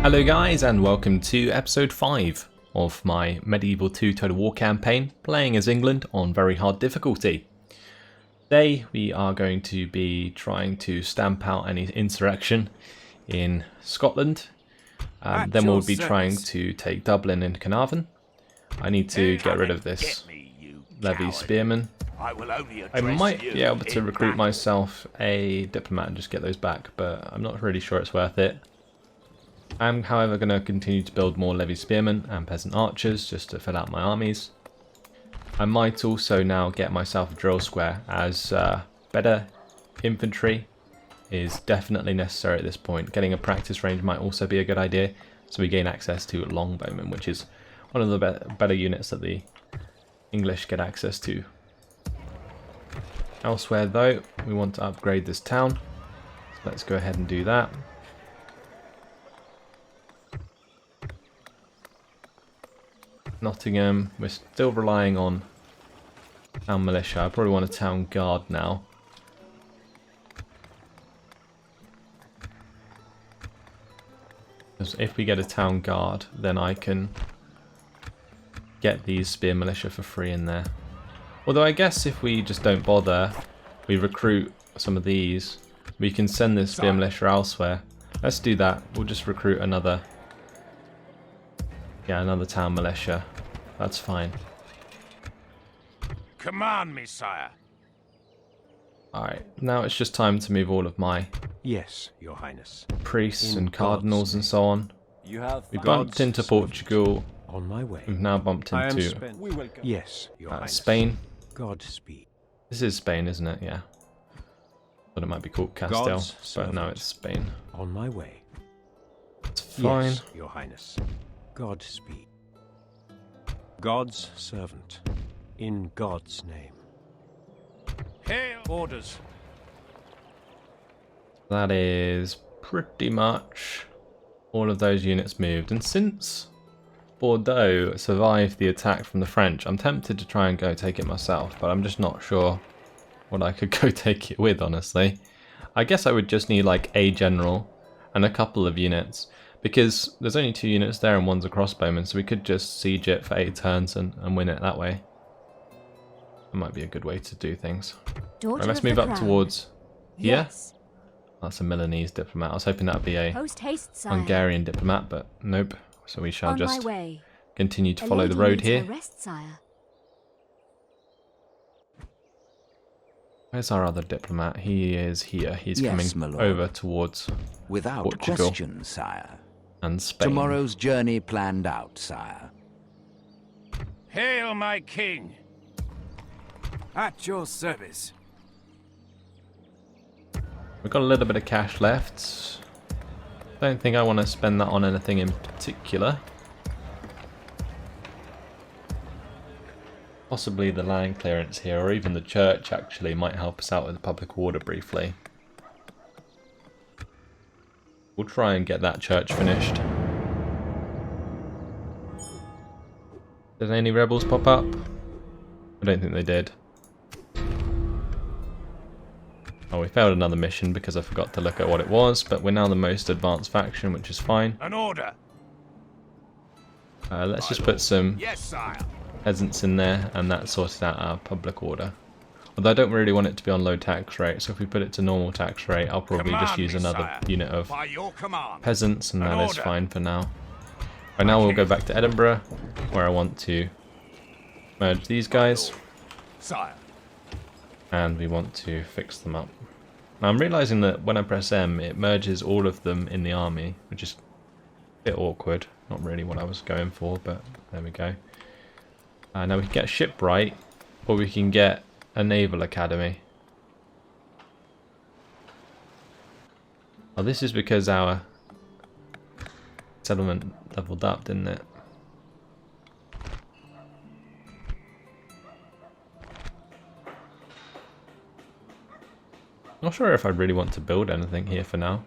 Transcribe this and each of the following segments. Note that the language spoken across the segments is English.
Hello guys, and welcome to episode 5 of my Medieval 2 Total War campaign, playing as England on very hard difficulty. Today we are going to be trying to stamp out any insurrection in Scotland. Then we'll be trying to take Dublin and Carnarvon. I need to get rid of this levy spearman. I might be able to recruit myself a diplomat and just get those back, but I'm not really sure it's worth it. I'm however going to continue to build more levy spearmen and peasant archers just to fill out my armies. I might also now get myself a drill square, as better infantry is definitely necessary at this point. Getting a practice range might also be a good idea, so we gain access to longbowmen, which is one of the better units that the English get access to. Elsewhere though, we want to upgrade this town, so let's go ahead and do that. Nottingham, we're still relying on town militia. I probably want a town guard now. Because if we get a town guard, then I can get these spear militia for free in there. Although I guess if we just don't bother, we recruit some of these, we can send this spear militia elsewhere. Let's do that. We'll just recruit another town militia. That's fine. Command me, sire. Alright, now it's just time to move all of my Yes, your highness. priests and cardinals and so on. We bumped into Portugal. On my way. We've now bumped into Yes, your highness. Spain. Godspeed. This is Spain, isn't it? Yeah. Thought it might be called Castile, but no, it's Spain. On my way. It's fine. Yes, your highness. Godspeed. God's servant. In God's name. Hail orders. That is pretty much all of those units moved. And since Bordeaux survived the attack from the French, I'm tempted to try and go take it myself, but I'm just not sure what I could go take it with, honestly. I guess I would just need like a general and a couple of units, because there's only 2 units there and one's a crossbowman, so we could just siege it for 8 turns and win it that way. That might be a good way to do things. Right, let's move up towards here. Yes. That's a Milanese diplomat. I was hoping that would be a Post haste, sire. Hungarian diplomat, but nope. So we shall On just my way. continue to A follow the lady road needs here. her rest, sire. Where's our other diplomat? He is here. He's Yes, my coming lord. over towards Without Portugal question, sire. and Spain. Tomorrow's journey planned out, sire. Hail, my king. At your service. We've got a little bit of cash left. Don't think I want to spend that on anything in particular. Possibly the land clearance here, or even the church actually might help us out with the public order briefly. We'll try and get that church finished. Did any rebels pop up? I don't think they did. Oh, we failed another mission because I forgot to look at what it was, but we're now the most advanced faction, which is fine. An order. Let's just put some Yes, sire. peasants in there, and that sorted out our public order. Although I don't really want it to be on low tax rate, so if we put it to normal tax rate, I'll probably just Command use me, another sire. unit of By your command. peasants, and An that is order. fine for now. Right now we'll go back to Edinburgh, where I want to merge these guys, Sire. and we want to fix them up. Now I'm realising that when I press M, it merges all of them in the army, which is a bit awkward. Not really what I was going for, but there we go. Now we can get a shipwright, or we can get a naval academy. Oh, this is because our settlement leveled up, didn't it? Not sure if I really want to build anything here for now.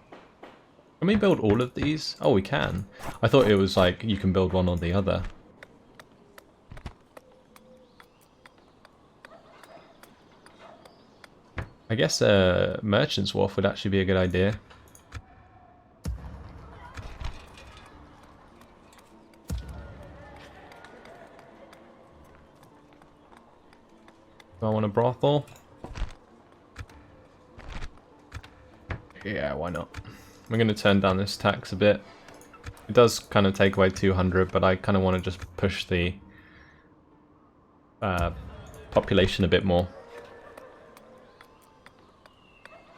Can we build all of these? Oh, we can. I thought it was like you can build one or the other. I guess a Merchant's Wharf would actually be a good idea. Do I want a brothel? Yeah, why not? We're going to turn down this tax a bit. It does kind of take away 200, but I kind of want to just push the population a bit more.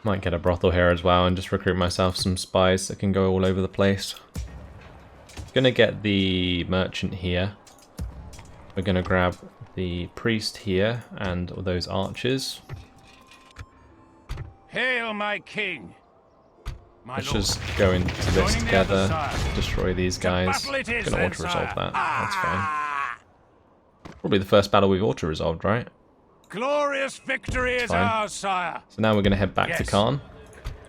Might get a brothel here as well and just recruit myself some spies that can go all over the place. Gonna get the merchant here. We're gonna grab the priest here and all those archers. Hail, my king! My Let's lord. just go into this Joining the together, other side. destroy these guys. battle it is Gonna then, auto-resolve sire. that, that's fine. Probably the first battle we've auto-resolved, right? Glorious victory is Fine. ours, sire. So now we're gonna head back to Yes. Khan.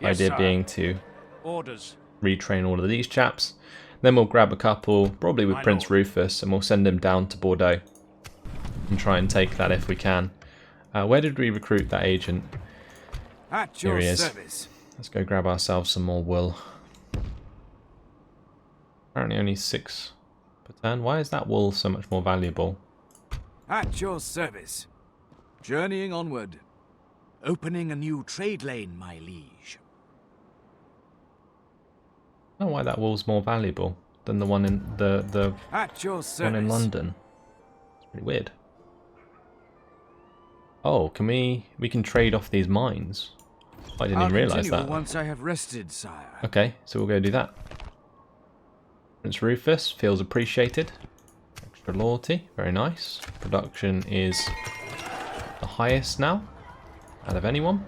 Yes, Idea sire. being to Orders. retrain all of these chaps. Then we'll grab a couple, probably with My Prince lord. Rufus, and we'll send him down to Bordeaux. And try and take that if we can. Where did we recruit that agent? At Here your he is. service. Let's go grab ourselves some more wool. Apparently only 6 per turn. Why is that wool so much more valuable? At your service. Journeying onward. Opening a new trade lane, my liege. I don't know why that wool's more valuable than the one in the At your one service. in London. It's pretty weird. Oh, we can trade off these mines. I didn't I'll even realise continue that. once I have rested, sire. Okay, so we'll go do that. Prince Rufus feels appreciated. Extra loyalty, very nice. Production is the highest now out of anyone.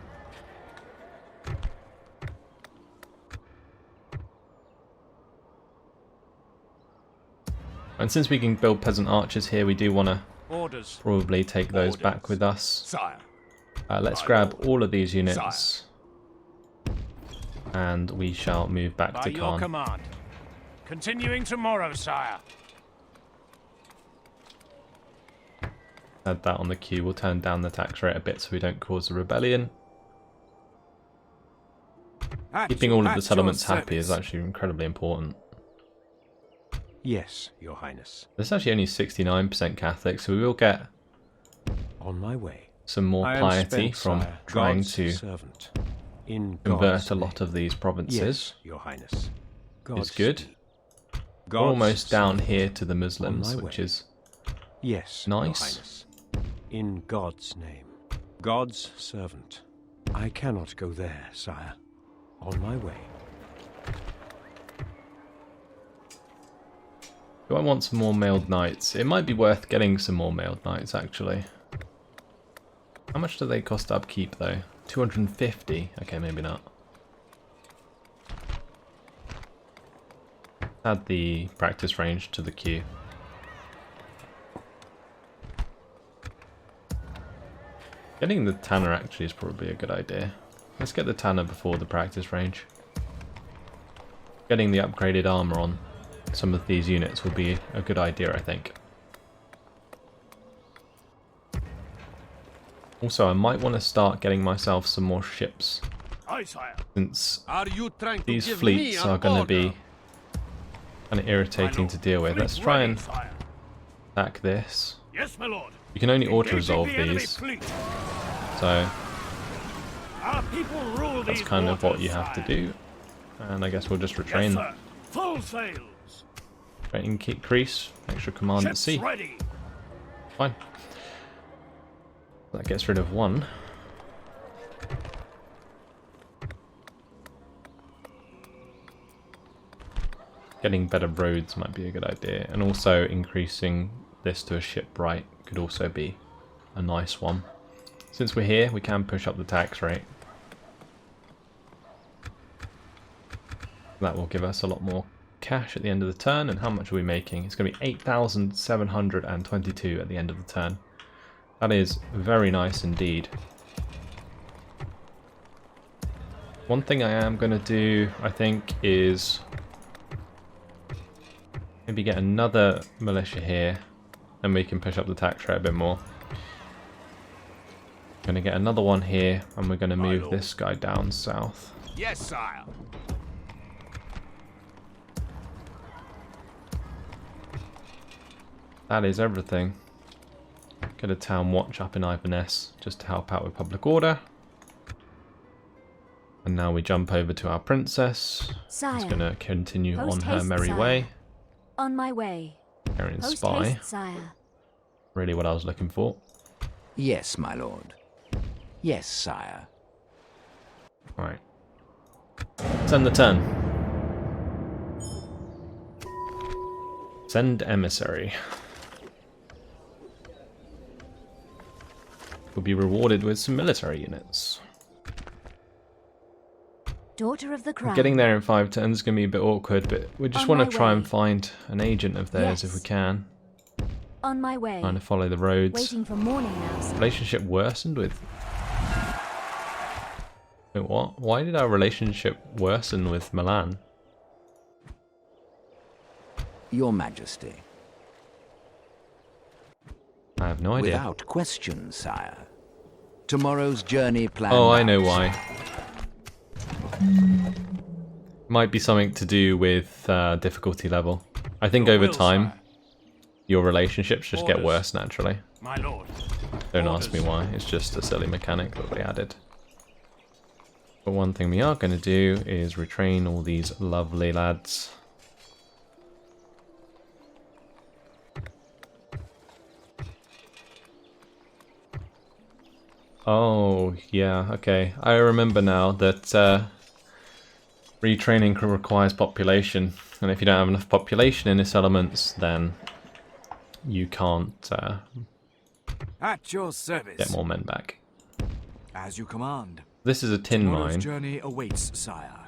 And since we can build peasant archers here, we do want to Orders. probably take those back Orders. with us. Sire. Let's My grab lord. all of these units. And we shall move back By to your Khan. command. Continuing tomorrow, sire. Add that on the queue. We'll turn down the tax rate a bit so we don't cause a rebellion. Keeping all of the at your settlements happy is service. actually incredibly important. Yes, your highness. There's actually only 69% Catholic, so we will get On my way. some more I am piety spent, from sire. trying God's to servant. In convert God's a lot name. of these provinces. Yes, your highness. Is good. Godspeed. We're God's almost down servant. here to the Muslims, my which way. is Yes, Nice. your highness. In God's name. God's servant. I cannot go there, sire. On my way. Do I want some more mailed knights? It might be worth getting some more mailed knights, actually. How much do they cost to upkeep, though? 250? Okay, maybe not. Add the practice range to the queue. Getting the Tanner actually is probably a good idea. Let's get the Tanner before the practice range. Getting the upgraded armor on some of these units would be a good idea, I think. Also, I might want to start getting myself some more ships, Aye, sire. since Are you trying to these give fleets me are an going to order? be kind of irritating to deal with. Let's try and Sire. attack this. Yes, my lord. You can only auto-resolve Engaging the enemy these, fleet. so Our people rule that's these kind of what waters, you have to sire. do. And I guess we'll just Yes, retrain. sir. Full sails. Training increase, extra command at Ships sea. ready. Fine. That gets rid of one. Getting better roads might be a good idea, and also increasing this to a shipwright could also be a nice one. Since we're here, we can push up the tax rate. That will give us a lot more cash at the end of the turn, and how much are we making? It's going to be 8,722 at the end of the turn. That is very nice indeed. One thing I am going to do, I think, is maybe get another militia here, and we can push up the tax rate a bit more. Going to get another one here, and we're going to move this guy down south. Yes, sire. That is everything. get a town watch up in Inverness just to help out with public order. And now we jump over to our princess. Sire, She's going to continue on post her haste, merry sire. way. On my way. Carrying Post spy. haste, sire. Really what I was looking for. Yes, my lord. Yes, sire. Alright. Send the turn. Send emissary. We'll be rewarded with some military units. Daughter of the crown. Getting there in 5 turns is going to be a bit awkward, but we just On want my to try way. and find an agent of theirs if we Yes. can. On my way. Trying to follow the roads. Waiting for morning now, sire. Relationship worsened with... Wait, what? Why did our relationship worsen with Milan? Your Majesty. I have no idea. Without question, sire. Tomorrow's journey planned Oh, I out. know why. Might be something to do with difficulty level. I think Your over will, time, sire. your relationships just get Orders. worse naturally. My lord. Don't ask me Orders. why, it's just a silly mechanic that they added. But one thing we are going to do is retrain all these lovely lads. Oh, yeah, okay. I remember now that retraining requires population, and if you don't have enough population in its elements, then you can't At your service. get more men back. As you command. This is a tin Tomorrow's mine. journey awaits, sire.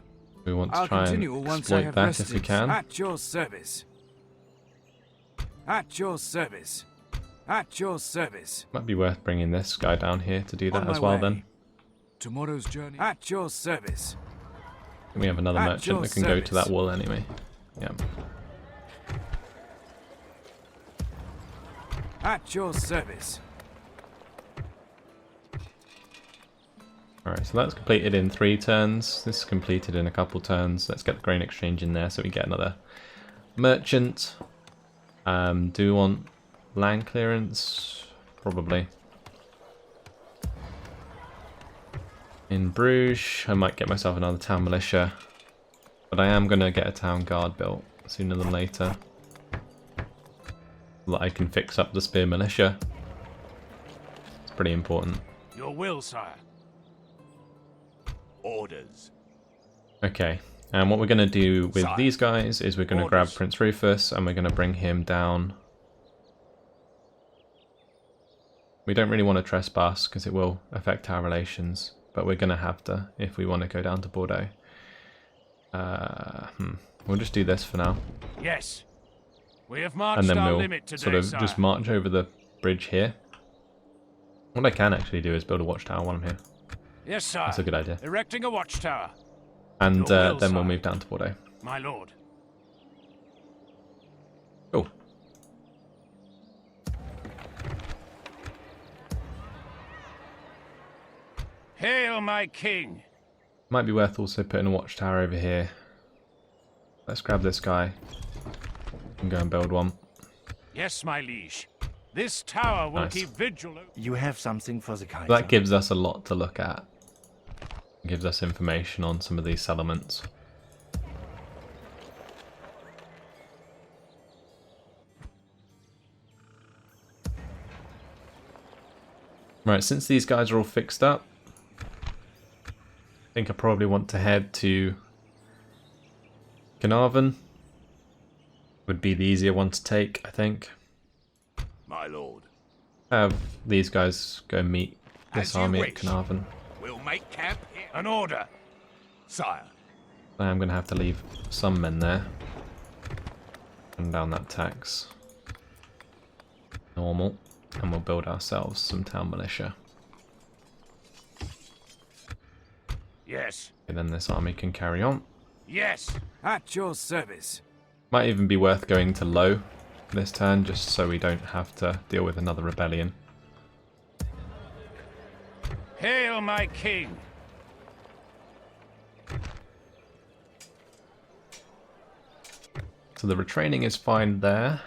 We want to I'll try and continue once I exploit have that rested. if we can. At your service. At your service. At your service. Might be worth bringing this guy down here to do that On as my well way. then. Tomorrow's journey. At your service. And we have another At merchant your that can go to that service. wall anyway. Yeah. At your service. Alright, so that's completed in 3 turns. This is completed in a couple turns. Let's get the grain exchange in there so we get another merchant. Do we want land clearance? Probably. In Bruges, I might get myself another town militia. But I am going to get a town guard built sooner than later. So that I can fix up the spear militia. It's pretty important. Your will, sire. Orders. Okay, and what we're going to do with Sire. these guys is we're going to grab Orders. Prince Rufus and we're going to bring him down. We don't really want to trespass because it will affect our relations, but we're going to have to if we want to go down to Bordeaux. We'll just do this for now, Yes. We have marched and then our we'll limit today, sort of sire. just march over the bridge here. What I can actually do is build a watchtower while I'm here. Yes, sire. That's a good idea. Erecting a watchtower. And Your will, then we'll sire. move down to Bordeaux. My lord. Cool. Hail, my king. Might be worth also putting a watchtower over here. Let's grab this guy and go and build one. Yes, my liege. This tower will Nice. keep vigil. You have something for the Kaiser. That gives us a lot to look at. It gives us information on some of these settlements. Right, since these guys are all fixed up, I think I probably want to head to Carnarvon. Would be the easier one to take, I think. My lord. Have these guys go meet this As you army at wish. Carnarvon. We'll make camp here. An order. Sire. I am going to have to leave some men there. And down that tax. Normal. And we'll build ourselves some town militia. Yes. And then this army can carry on. Yes. At your service. Might even be worth going to low this turn, just so we don't have to deal with another rebellion. Hail, my king. So the retraining is fine there.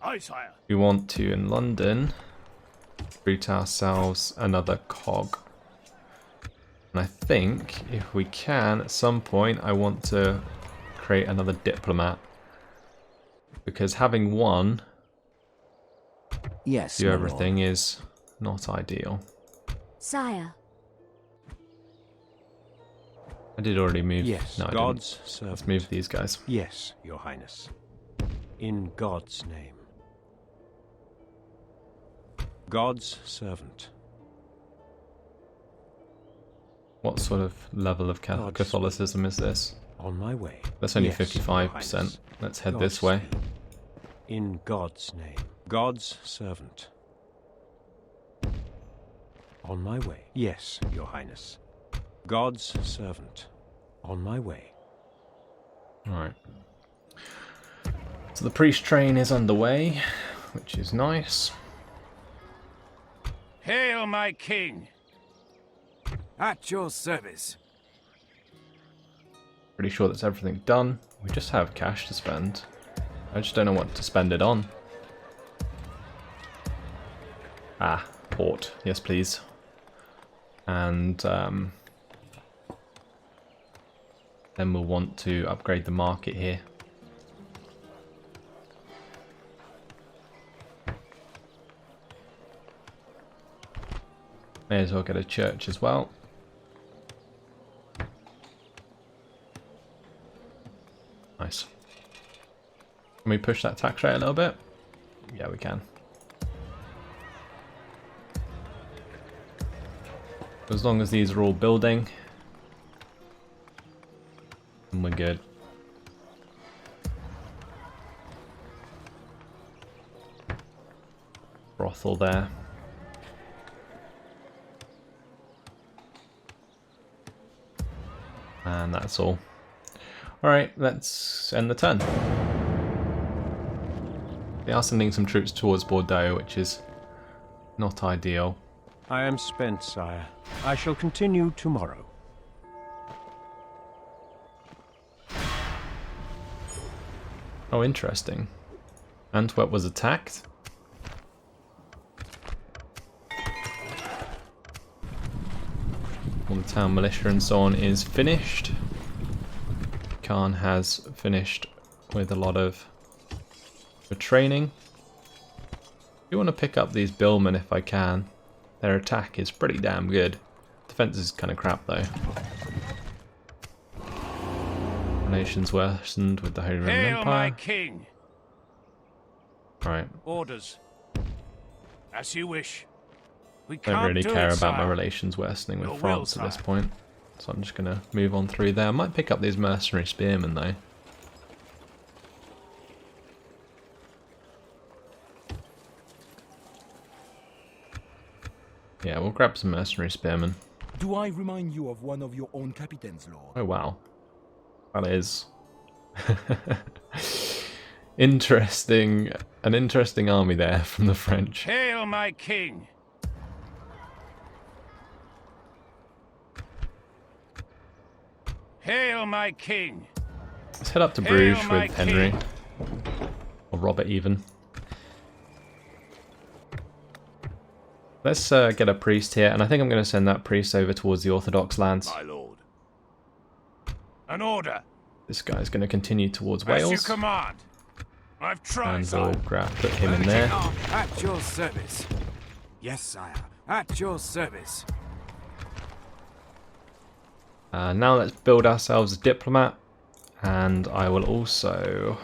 Aye, sire. We want to, in London, recruit ourselves another cog. And I think, if we can, at some point, I want to create another diplomat. Because having one Yes, do my everything lord. is not ideal. Sire. I did already move. Yes, No, I God's didn't. servant. Let's move these guys. Yes, your highness. In God's name. God's servant. What sort of level of God's Catholicism is this? On my way. That's only Yes, your 55%. highness. Let's head God's this way. name. In God's name. God's servant. On my way. Yes, your highness. God's servant. On my way. Alright. So the priest train is underway, which is nice. Hail, my king! At your service. Pretty sure that's everything done. We just have cash to spend. I just don't know what to spend it on. Ah, port. Yes, please. And then we'll want to upgrade the market here. May as well get a church as well. Nice. Can we push that tax rate a little bit? Yeah, we can. As long as these are all building, then we're good. Brothel there. And that's all. Alright, let's end the turn. They are sending some troops towards Bordeaux, which is not ideal. I am spent, sire. I shall continue tomorrow. Oh, interesting. Antwerp was attacked. All the town militia and so on is finished. Khan has finished with a lot of the training. I do want to pick up these billmen if I can. Their attack is pretty damn good. Defense is kind of crap though. Nations worsened with the Holy Roman Hail, my Empire. king! Right. Orders. As you wish. We Don't can't really do care it, about my sire. relations worsening with Your will, France at this sire. point. So I'm just going to move on through there. I might pick up these mercenary spearmen though. Yeah, we'll grab some mercenary spearmen. Do I remind you of one of your own captains, Lord? Oh wow. That is interesting. An interesting army there from the French. Hail, my king! Hail, my king! Let's head up to Hail, Bruges my with Henry. king. Or Robert even. Let's get a priest here, and I think I'm going to send that priest over towards the Orthodox lands. My lord. An order. This guy's going to continue towards As you Wales, command. I've tried, and we'll sire. put him in there. At your service. Yes, sire. At your service. Now let's build ourselves a diplomat, and I will also...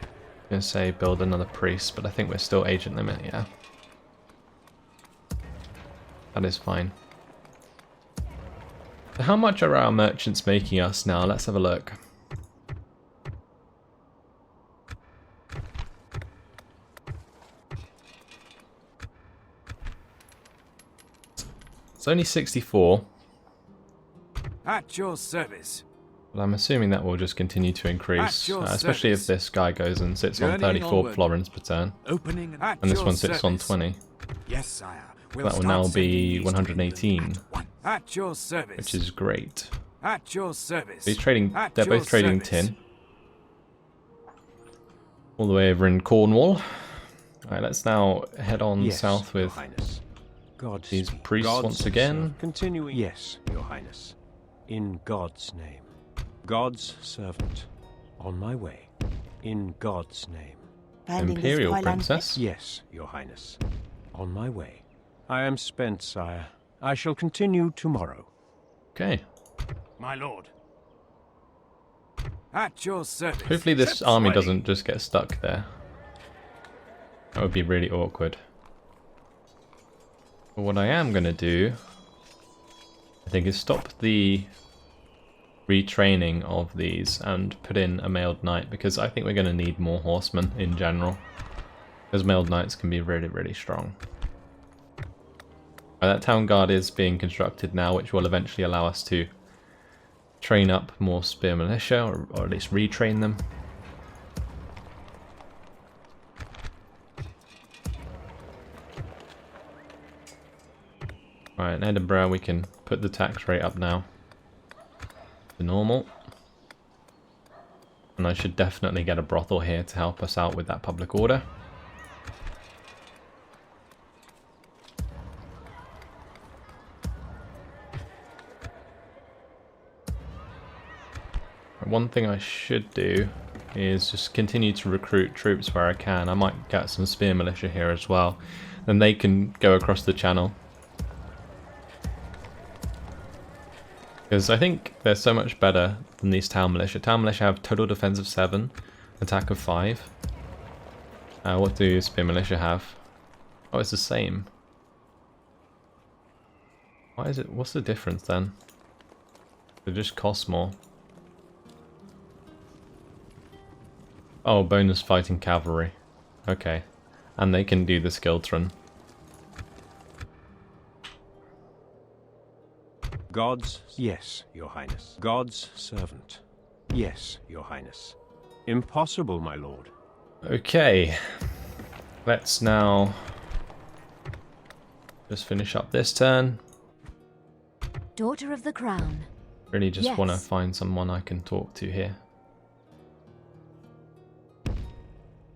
I'm going to say build another priest, but I think we're still agent limit, yeah. That is fine. So how much are our merchants making us now? Let's have a look. It's only 64, At your service. but I'm assuming that will just continue to increase, At your especially if service. this guy goes and sits on Journeying 34 onward. florins per turn, Opening at and this your one sits on service. 20. Yes, sire. That will now be 118, At your service. which is great. At your service. He's trading. At They're your both trading service. tin. All the way over in Cornwall. Alright, let's now head on Yes, south Your with Highness. God's these speed. priests God's once again. servant. Continuing. Yes, Your Highness. In God's name. God's servant. On my way. In God's name. Imperial Princess. Yes, Your Highness. On my way. I am spent, sire. I shall continue tomorrow. Okay. My lord. At your service. Hopefully this Ships army ready. doesn't just get stuck there. That would be really awkward. But what I am going to do, I think, is stop the retraining of these and put in a mailed knight, because I think we're going to need more horsemen in general. Because mailed knights can be really, really strong. That town guard is being constructed now, which will eventually allow us to train up more spear militia, or at least retrain them. Right, in Edinburgh we can put the tax rate up now to normal. And I should definitely get a brothel here to help us out with that public order. One thing I should do is just continue to recruit troops where I can. I might get some spear militia here as well. Then they can go across the channel. Because I think they're so much better than these town militia. Town militia have total defense of 7, attack of 5. What do spear militia have? Oh, it's the same. Why is it? What's the difference then? They just cost more. Oh, bonus fighting cavalry. Okay. And they can do the Skiltron. God's... Yes, Your Highness. God's servant. Yes, Your Highness. Impossible, my lord. Okay. Let's now just finish up this turn. Daughter of the Crown. Really just want to Yes. find someone I can talk to here.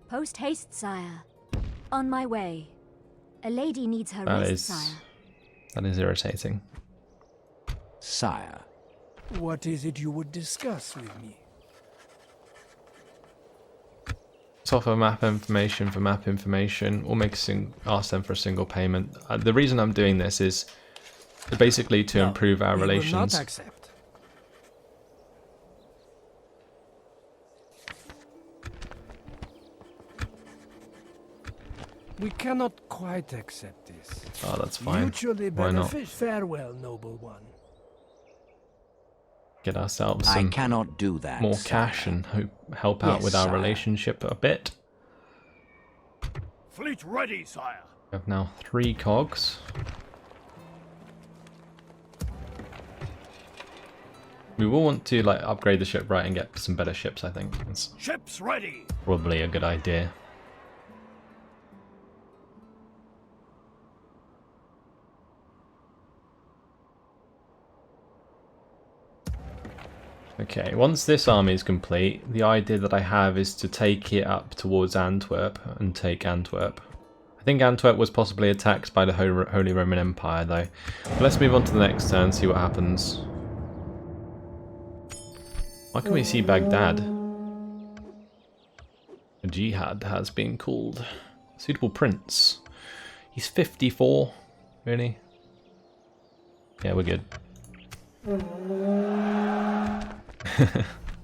Post haste, sire. On my way. A lady needs her That rest, is sire. irritating. Sire. What is it you would discuss with me? Let's offer map information for map information, or ask them for a single payment. The reason I'm doing this is basically to No, improve our we will relations. not accept. We cannot quite accept this. Oh, that's fine. Mutually Why not? benefit. Farewell, noble one. Get ourselves I some cannot do that. more sire. cash and help out Yes, with our sire. relationship a bit. Fleet ready, sire. We have now 3 cogs. We will want to like upgrade the ship right and get some better ships, I think. It's Ships ready. probably a good idea. Okay, once this army is complete, the idea that I have is to take it up towards Antwerp and take Antwerp. I think Antwerp was possibly attacked by the Holy Roman Empire though. But let's move on to the next turn, see what happens. Why can we see Baghdad? A jihad has been called. Suitable prince. He's 54. Really? Yeah, we're good.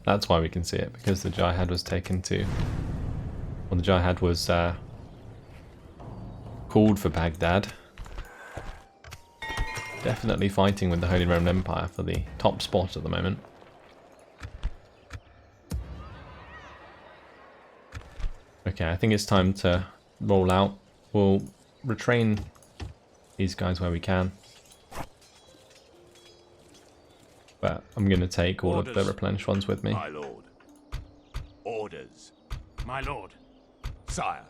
That's why we can see it, because the jihad was taken to... Well, the jihad was called for Baghdad. Definitely fighting with the Holy Roman Empire for the top spot at the moment. Okay, I think it's time to roll out. We'll retrain these guys where we can. But I'm going to take all of the Orders. replenished ones with me. My lord. Orders. My lord. Sire.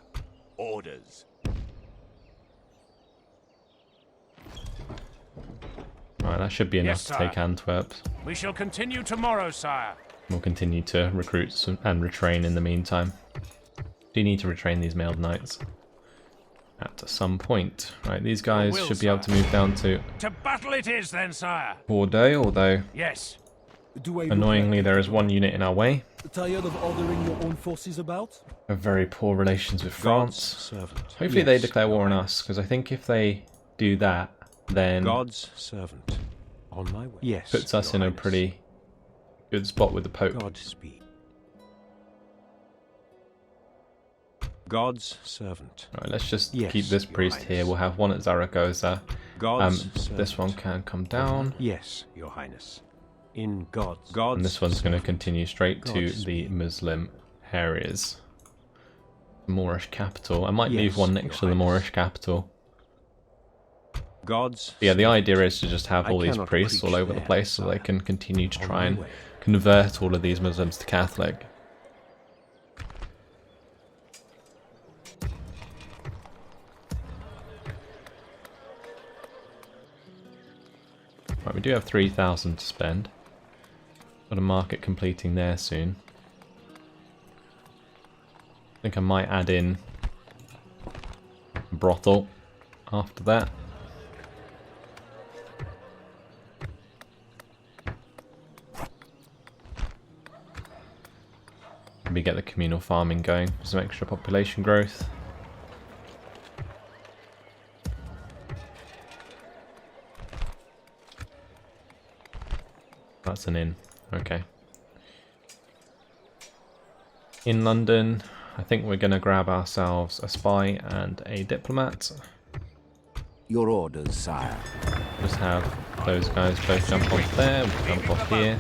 Orders. Right, that should be enough Yes, to sire. take Antwerp. We shall continue tomorrow, sire. We'll continue to recruit and retrain in the meantime. Do need to retrain these mailed knights at some point. Right, these guys will, should be able to sire. move down to To battle it is then, sire. Bordeaux, although Yes. Do I look annoyingly like there is one unit in our way. tired of ordering your own forces about? We have very poor relations with God's France. servant. Hopefully they Yes, declare war Your on Highness. us, because I think if they do that, then God's servant. On my way. Yes. puts us Your in a Highness. pretty good spot with the Pope. Godspeed. God's servant. Right, let's just Yes, keep this Your priest Highness. here. We'll have one at Zaragoza. God's servant. This one can come down, Yes, Your Highness. In God's. and this one's going to servant. continue straight to the Godspeed. Muslim areas. Moorish capital. I might leave Yes, one Your next to the Highness. Moorish capital. God's. But yeah, the servant. idea is to just have I all these cannot priests all preach over the there, place so they sire. can continue to On try my and way. convert all of these Muslims to Catholic. Right, we do have 3,000 to spend. Got a market completing there soon. I think I might add in a brothel after that. Maybe get the communal farming going for some extra population growth. That's an inn. Okay. In London, I think we're going to grab ourselves a spy and a diplomat. Your orders, sire. Just have those guys both jump off there, we'll jump off here.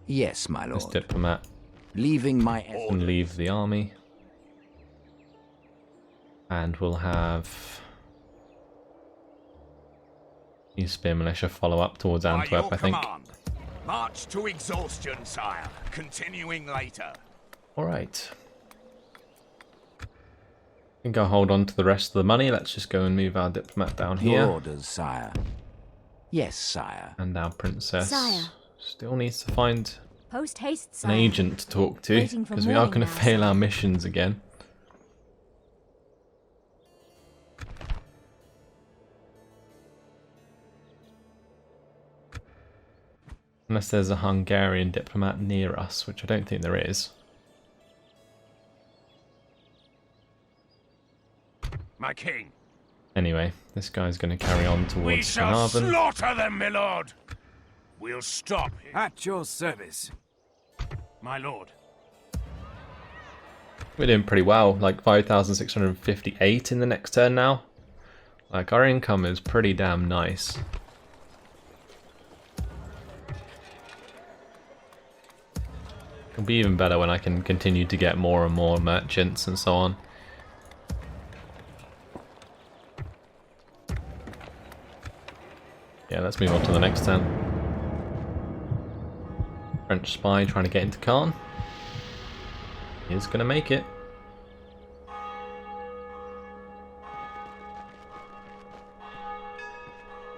Yes, my This lord. diplomat Leaving my... can leave the army. And we'll have these spear militia follow up towards Antwerp, I think. March to exhaustion, sire. Continuing later. Alright. I think I'll hold on to the rest of the money. Let's just go and move our diplomat down Your here. orders, sire. Yes, sire. And our princess Sire. still needs to find Post haste, an sire. agent to talk to, Waiting for because we are morning going to now, fail sire. our missions again. Unless there's a Hungarian diplomat near us, which I don't think there is. My king. Anyway, this guy's going to carry on We towards shall Carnarvon. slaughter them, my lord. We'll stop here. At your service. My lord. We're doing pretty well, like 5,658 in the next turn now. Like, our income is pretty damn nice. It'll be even better when I can continue to get more and more merchants and so on. Yeah, let's move on to the next turn. French spy trying to get into Caen. He's gonna make it.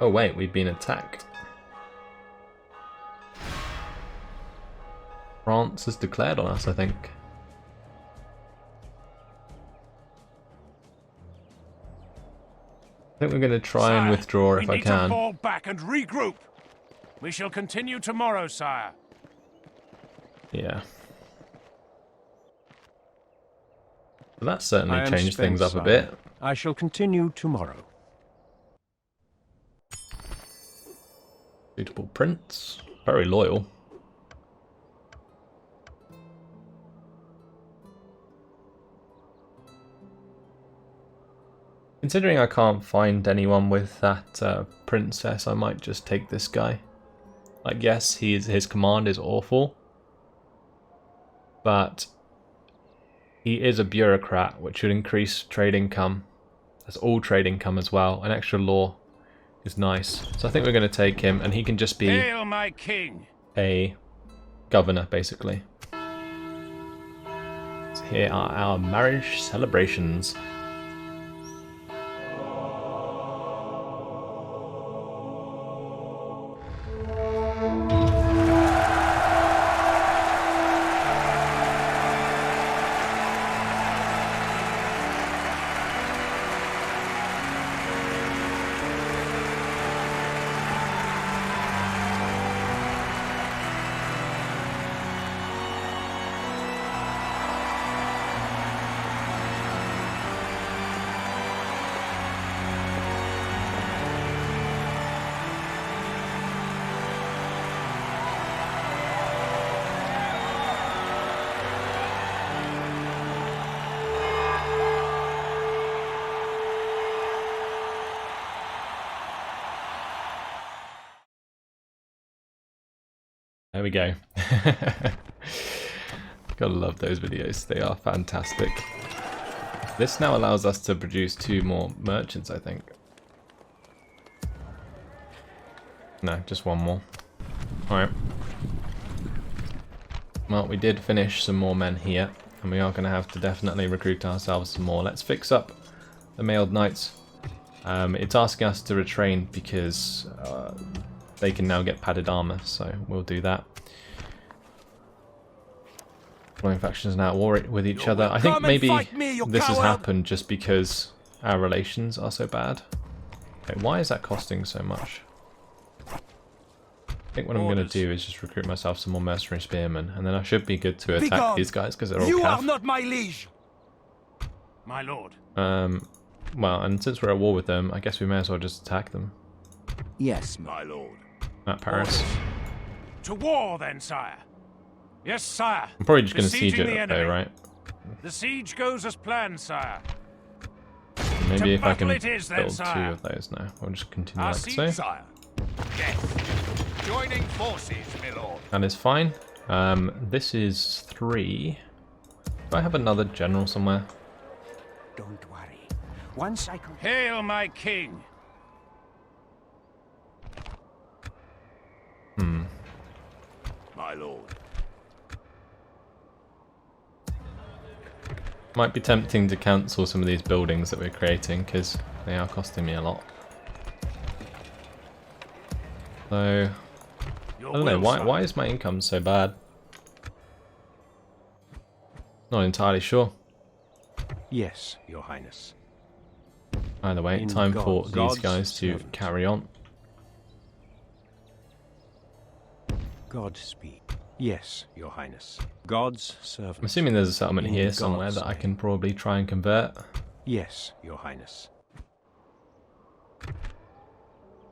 Oh wait, we've been attacked. France has declared on us, I think. I think we're going to try and Sire, withdraw we if I need to can. fall back and regroup. We shall continue tomorrow, sire. Yeah. But that certainly I am changed things up spent, a bit. sire. I shall continue tomorrow. Suitable prince. Very loyal. Considering I can't find anyone with that princess, I might just take this guy. Like, yes, his command is awful, but he is a bureaucrat, which should increase trade income. That's all trade income as well. An extra law is nice. So I think we're going to take him, and he can just be Hail, my king. a governor, basically. So here are our marriage celebrations. we go. Gotta love those videos. They are fantastic. This now allows us to produce 2 more merchants, I think. No, just 1 more. Alright. Well, we did finish some more men here, and we are going to have to definitely recruit ourselves some more. Let's fix up the mailed knights. It's asking us to retrain because they can now get padded armor, so we'll do that. Following factions now at war with each other. I think maybe this has happened just because our relations are so bad. Okay, why is that costing so much? I think what I'm going to do is just recruit myself some more mercenary spearmen, and then I should be good to attack these guys because they're all You cav. are not my liege. My lord. Well, and since we're at war with them, I guess we may as well just attack them. Yes, My lord. At Paris. To war then, sire. Yes, sire. I'm probably just going to siege Besieging it the up though, enemy. right? The siege goes as planned, sire. Maybe if I can battle it is then, build 2 sire. of those now. We'll just continue Our like siege, so. Sire. Yes. Joining forces, my lord. That is fine. This is 3. Do I have another general somewhere? don't worry. Once I can... Hail, my king. My lord. Might be tempting to cancel some of these buildings that we're creating because they are costing me a lot. So, I don't know, why is my income so bad? Not entirely sure. Yes, your highness. Either way, In time for God's these guys to servant. carry on. Godspeed. Yes, your highness. God's servant. I'm assuming there's a settlement In here somewhere God's that I name. can probably try and convert. Yes, your highness.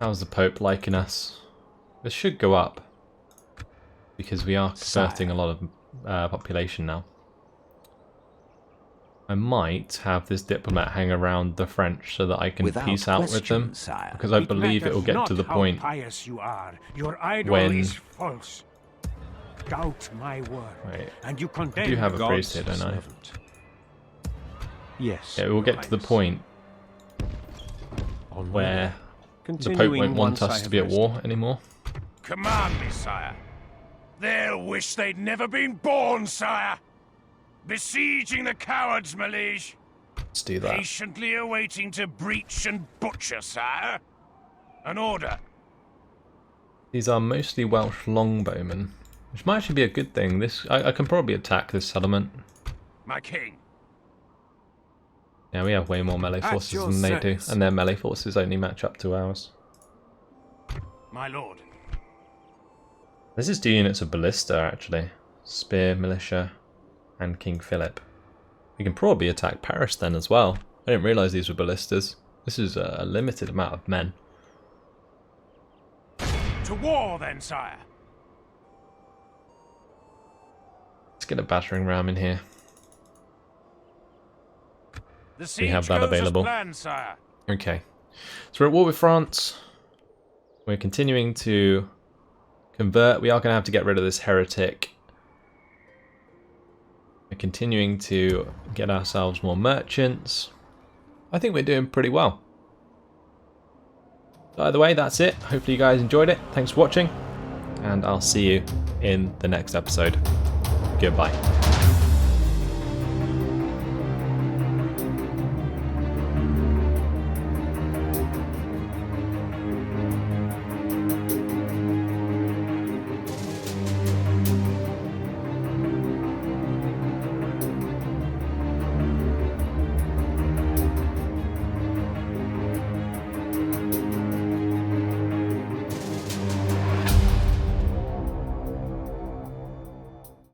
How's the Pope liking us? This should go up because we are converting a lot of population now. I might have this diplomat hang around the French so that I can Without peace out with question, them, sire. because I believe it will get to the point pious you are. Your idol when... is false. Doubt my word, Wait, and you I condemn do have a God's priest here, don't I? servant. Yes. Yeah, it will your get to the highness. point On my where way. the Pope Continuing won't want once I us to have be at rested. war anymore. Command me, sire. They'll wish they'd never been born, sire. Besieging the cowards, my liege. Let's do that. Patiently awaiting to breach and butcher, sire. An order. These are mostly Welsh longbowmen, which might actually be a good thing. This I can probably attack this settlement. My king. Yeah, we have way more melee At forces your than they do, service. and their melee forces only match up to ours. My lord. This is 2 units of ballista, actually. Spear, militia, and King Philip. We can probably attack Paris then as well. I didn't realise these were ballistas. This is a limited amount of men. To war, then, sire. Let's get a battering ram in here. The siege have that goes available. as planned, sire. Okay. So we're at war with France. We're continuing to convert. We are going to have to get rid of this heretic. We're continuing to get ourselves more merchants. I think we're doing pretty well. So either way, that's it. Hopefully you guys enjoyed it. Thanks for watching. And I'll see you in the next episode. Goodbye.